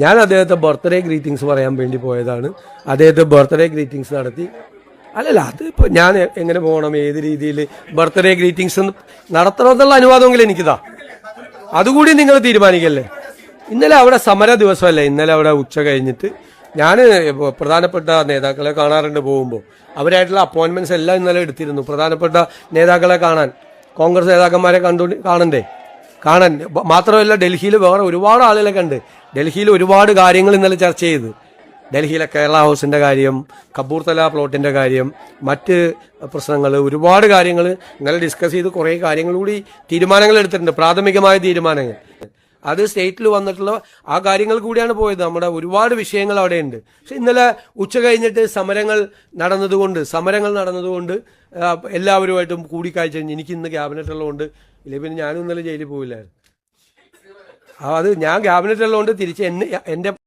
ഞാൻ അദ്ദേഹത്തെ birthday greetings പറയാൻ വേണ്ടി പോയതാണ്. അദ്ദേഹത്തെ ബർത്ത്ഡേ ഗ്രീറ്റിംഗ്സ് നടത്തി. അല്ലല്ല, അതിപ്പോൾ ഞാൻ എങ്ങനെ പോകണം, ഏത് രീതിയിൽ ബർത്ത്ഡേ ഗ്രീറ്റിംഗ്സ് നടത്തണമെന്നുള്ള അനുവാദമെങ്കിലും എനിക്കിതാ. അതുകൂടി നിങ്ങൾ തീരുമാനിക്കല്ലേ. ഇന്നലെ അവിടെ സമര ദിവസമല്ലേ, ഇന്നലെ അവിടെ ഉച്ച കഴിഞ്ഞിട്ട് ഞാൻ പ്രധാനപ്പെട്ട നേതാക്കളെ കാണാറുണ്ട്. പോകുമ്പോൾ അവരായിട്ടുള്ള അപ്പോയിൻമെൻറ്റ്സ് എല്ലാം ഇന്നലെ എടുത്തിരുന്നു. പ്രധാനപ്പെട്ട നേതാക്കളെ കാണാൻ, കോൺഗ്രസ് നേതാക്കന്മാരെ കാണാൻ മാത്രമല്ല, ഡൽഹിയിൽ വേറെ ഒരുപാട് ആളുകളെ കണ്ട്. ഡൽഹിയിൽ ഒരുപാട് കാര്യങ്ങൾ ഇന്നലെ ചർച്ച ചെയ്ത്. ഡൽഹിയിലെ കേരള ഹൗസിൻ്റെ കാര്യം, കപൂർത്തല പ്ലോട്ടിൻ്റെ കാര്യം, മറ്റ് പ്രശ്നങ്ങൾ, ഒരുപാട് കാര്യങ്ങൾ ഇന്നലെ ഡിസ്കസ് ചെയ്ത് കുറേ കാര്യങ്ങൾ കൂടി തീരുമാനങ്ങൾ എടുത്തിട്ടുണ്ട്, പ്രാഥമികമായ തീരുമാനങ്ങൾ. അത് സ്റ്റേറ്റിൽ വന്നിട്ടുള്ള ആ കാര്യങ്ങൾ കൂടിയാണ് പോയത്. നമ്മുടെ ഒരുപാട് വിഷയങ്ങൾ അവിടെയുണ്ട്. പക്ഷെ ഇന്നലെ ഉച്ച കഴിഞ്ഞിട്ട് സമരങ്ങൾ നടന്നതുകൊണ്ട് എല്ലാവരുമായിട്ടും കൂടിക്കാഴ്ച കഴിഞ്ഞ് എനിക്ക് ഇന്ന് ക്യാബിനറ്റ് ഉള്ളതുകൊണ്ട്, ഇല്ലെങ്കിൽ പിന്നെ ഞാനും ഇന്നലെ ജയിലിൽ പോയില്ലായിരുന്നു. അത് ഞാൻ ക്യാബിനറ്റ് ഉള്ളതുകൊണ്ട് തിരിച്ച് എൻ്റെ